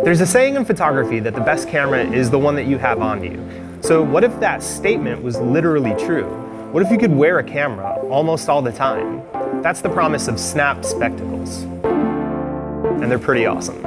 There's a saying in photography that the best camera is the one that you have on you. So what if that statement was literally true? What if you could wear a camera almost all the time? That's the promise of Snap spectacles. And they're pretty awesome.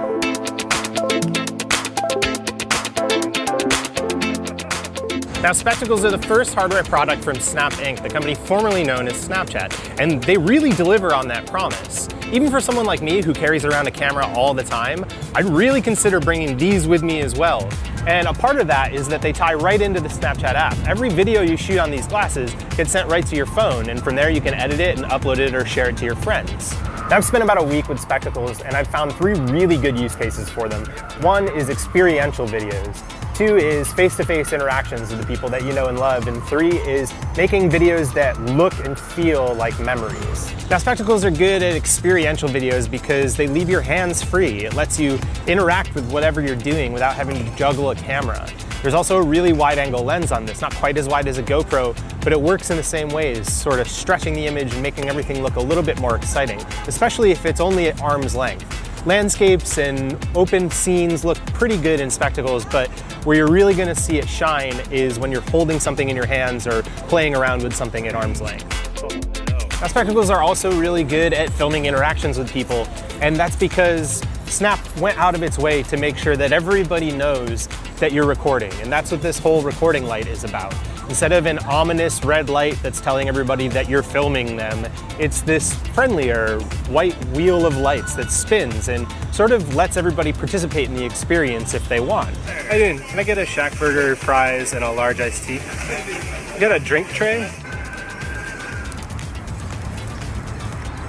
Now, spectacles are the first hardware product from Snap Inc., the company formerly known as Snapchat, and they really deliver on that promise. Even for someone like me who carries around a camera all the time, I'd really consider bringing these with me as well. And a part of that is that they tie right into the Snapchat app. Every video you shoot on these glasses gets sent right to your phone, and from there you can edit it and upload it or share it to your friends. Now, I've spent about a week with spectacles, and I've found 3 really good use cases for them. 1 is experiential videos. 2 is face-to-face interactions with the people that you know and love, and 3 is making videos that look and feel like memories. Now, spectacles are good at experiential videos because they leave your hands free. It lets you interact with whatever you're doing without having to juggle a camera. There's also a really wide-angle lens on this, not quite as wide as a GoPro, but it works in the same ways, sort of stretching the image and making everything look a little bit more exciting, especially if it's only at arm's length. Landscapes and open scenes look pretty good in spectacles, but where you're really going to see it shine is when you're holding something in your hands or playing around with something at arm's length. Now, spectacles are also really good at filming interactions with people, and that's because Snap went out of its way to make sure that everybody knows that you're recording, and that's what this whole recording light is about. Instead of an ominous red light that's telling everybody that you're filming them, it's this friendlier white wheel of lights that spins and sort of lets everybody participate in the experience if they want. How you doing? Can I get a Shack Burger, fries, and a large iced tea? You got a drink tray?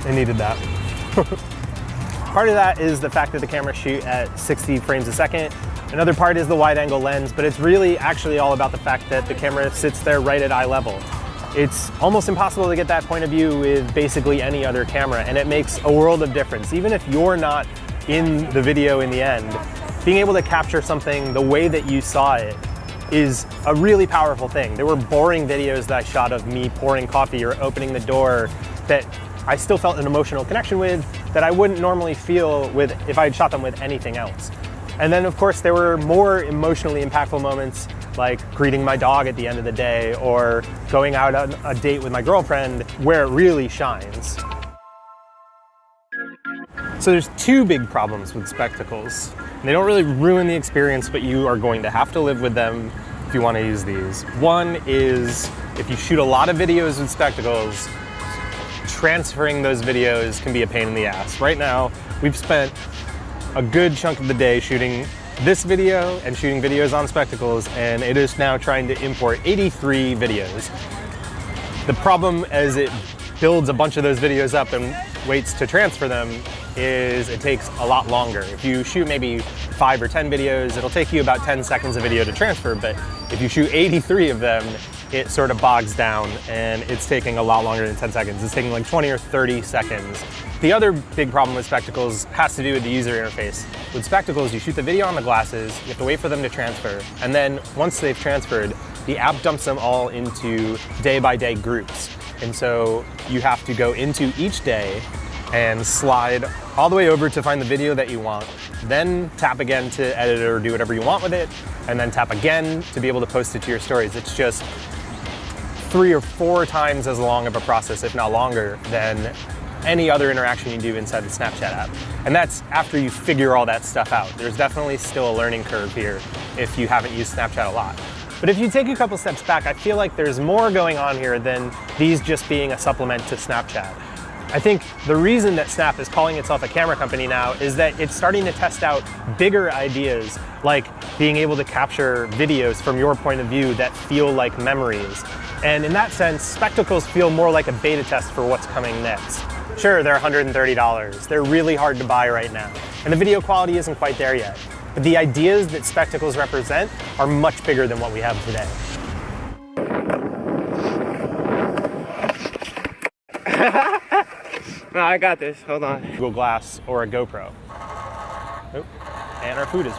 I needed that. Part of that is the fact that the cameras shoot at 60 frames a second. Another part is the wide-angle lens, but it's really actually all about the fact that the camera sits there right at eye level. It's almost impossible to get that point of view with basically any other camera, and it makes a world of difference. Even if you're not in the video in the end, being able to capture something the way that you saw it is a really powerful thing. There were boring videos that I shot of me pouring coffee or opening the door that I still felt an emotional connection with that I wouldn't normally feel with if I had shot them with anything else. And then, of course, there were more emotionally impactful moments like greeting my dog at the end of the day or going out on a date with my girlfriend where it really shines. So there's 2 big problems with spectacles. They don't really ruin the experience, but you are going to have to live with them if you want to use these. 1 is if you shoot a lot of videos with spectacles, transferring those videos can be a pain in the ass. Right now, we've spent a good chunk of the day shooting this video and shooting videos on spectacles, and it is now trying to import 83 videos. The problem as it builds a bunch of those videos up and waits to transfer them is it takes a lot longer. If you shoot maybe 5 or 10 videos, it'll take you about 10 seconds of video to transfer, but if you shoot 83 of them, it sort of bogs down and it's taking a lot longer than 10 seconds. It's taking like 20 or 30 seconds. The other big problem with spectacles has to do with the user interface. With spectacles, you shoot the video on the glasses, you have to wait for them to transfer, and then once they've transferred, the app dumps them all into day-by-day groups. And so you have to go into each day and slide all the way over to find the video that you want, then tap again to edit it or do whatever you want with it, and then tap again to be able to post it to your stories. It's just 3 or 4 times as long of a process, if not longer, than any other interaction you do inside the Snapchat app. And that's after you figure all that stuff out. There's definitely still a learning curve here if you haven't used Snapchat a lot. But if you take a couple steps back, I feel like there's more going on here than these just being a supplement to Snapchat. I think the reason that Snap is calling itself a camera company now is that it's starting to test out bigger ideas, like being able to capture videos from your point of view that feel like memories. And in that sense, spectacles feel more like a beta test for what's coming next. Sure, they're $130. They're really hard to buy right now, and the video quality isn't quite there yet. But the ideas that spectacles represent are much bigger than what we have today. No, I got this. Hold on. Google Glass or a GoPro. Oh, and our food is